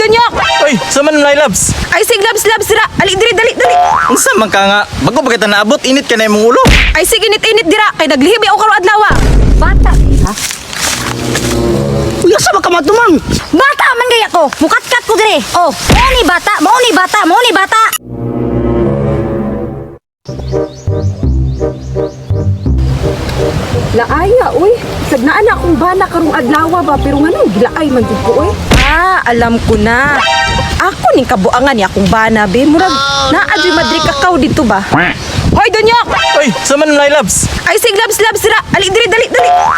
Dunyok! Oy, saman mo labs. Ay sig labs dira. Ali diri dali. Unsa man ka nga? Bago ba kita naabot, init ka na imong ulo. Ay sig init dira kay naglihib ako karon adlaw. Bata, ha? Uy, asa ba ka matumang? Bata man gaya ko. Mukat-kat ko dire. Oh, mo ni bata. Laaya, uy. Sagnaan na akong bana karong adlaw ba, pero ngano gilaay man jud ko, uy. Ah, alam ko na. Ako ning kabuangan ni akong bana, be. Murag naa jud madri kakaw dito ba? Hoy, Dunyok! Oy, saman mo labs. Ay sig labs dira. Ali diri dali.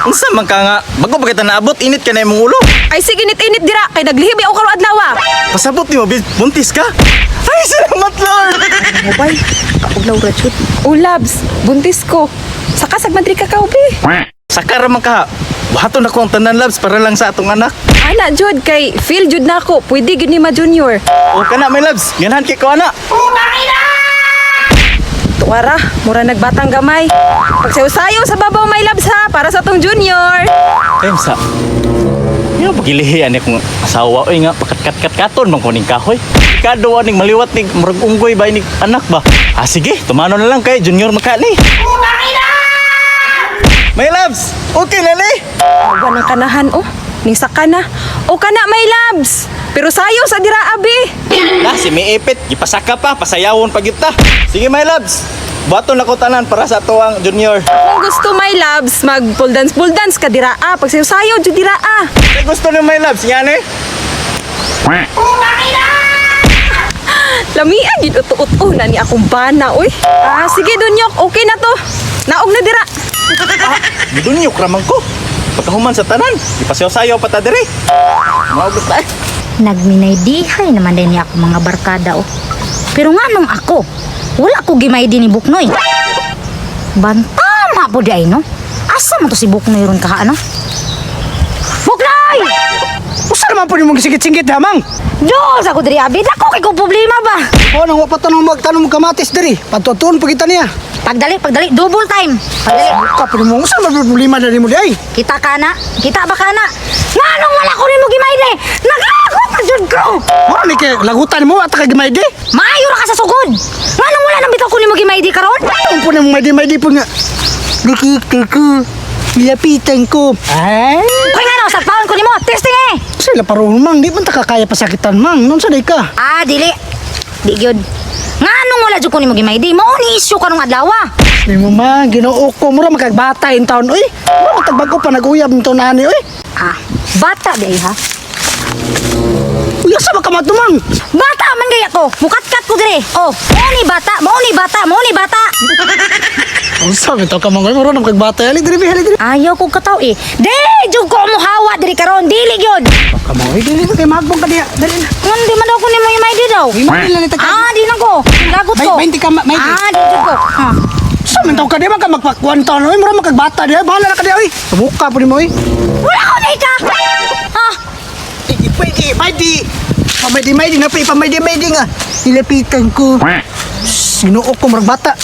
Unsa man ka nga? Bago ba kita naabot, init ka na imong ulo. Ay sig init dira kay naglihib ako karon adlaw. Pasabot ni mo, buntis ka? Ay, salamat Lord! Mobile, kauglaw ra jud. Oh, labs, buntis ko. Saka sag madri kakaw, be. Saka raman ka. Buhaton ako ang tanan labs para lang sa atong anak. Ana jud kay feel jud nako. Pwede gid ni ma junior. O ka na, may labs. Ganahan kay ko, ana. Tuwara, mura nagbatang gamay. Pagsayo-sayo sa babaw may labs ha, para sa tong junior. Sa nga pagilihian ni kong asawa. Oy nga, pagkat-kat-katon man ko ning kahoy. Kadawa ning maliwat ning murag unggoy ba ning anak ba? Ah, sige, tumano na lang kay junior makani. May labs, okay na ni. Awa ng kanahan oh. Ning saka na. O kana may labs. Pero sayo sa dira abi. Na, si may ipit, gipasaka pa, pasayawon pa kita. Sige, my loves. Baton ako tanan para sa tuwang junior. Kung gusto may labs, mag pole dance ka dira ah. Pag sayo jud dira ah. Kaya gusto ng my loves, yan eh. Lamia gid uto-uto na ni akong bana oy. Ah sige Dunyok, okay na to. Naog na dira. Gidunyok raman ko. Pagkahuman sa tanan, ipasayaw-sayaw pa ta diri. Maugot na. Nagminaydihay naman din niya ako mga barkada, oh. Pero nga nung ako, wala ko gimay din ni Buknoy. Bantama po di ay, no? Asa mo to si Buknoy ron ka, ano? Buknoy! Usa naman po ni mong sigit-singit damang. Diyos ako diri, abid ako kay ko problema ba? O, nang wapatanong magtanong mo kamatis diri. Patutuon pa kita niya. Pagdali, double time. Pagdali. Ka pa mo, usa man problema na rin mo di ay. Kita ka na? Kita ba ka na? Nga nung wala ko rin mo gimay di, naglagot na dyan ko! Wala ni kay lagutan mo at kagimay di. Maayo ra ka sa sugod! Nga nung wala nang bitaw ko rin mo gimay di karon? Ang po na may di po nga. Luku. Lapitan ko. Ay? Kaya nga no, sagpaon ko ni mo, testing eh! Sila parang mang, di man ta kakaya pasakitan mang. Nung sanay ka. Ah, dili. Di gyud. Nga nung wala jud ko nimo gimay di, mao ni issue kanong adlaw. Di mo mang, ginoo ko mo ra makagbata in taon. Uy, matagbago pa nag-uyab nito nani. Uy, Ah, bata di ay ha. uy, asa ba ka matumang? Bata man gaya ko, mukat-kat ko dire. Oh, mao ni bata. Ang sabi to ka mga mo ra makagbata. Hali diri, hali diri. Ayaw ko kataw eh. Di, jud ko mo hawa diri karon, dili gyud. Ka mo, dili kay magbong ka diya. Dali na. Ngan di man daw ko nimo gimay di daw. Imay lang ni Ah, di na ko. Lagot ko. 20 ka, may. Ah, di jud ko. Ha. Sa man ka di man ka magpakwan taon. Uy, mo ra makagbata diya. Bahala na ka diya. Uy, subuka po ni mo. Uy. Wala ko na ka. Ha. Pwede. Pamay di nga pa. Pamay di nga. Nilapitan ko. Sinuok ko magbata.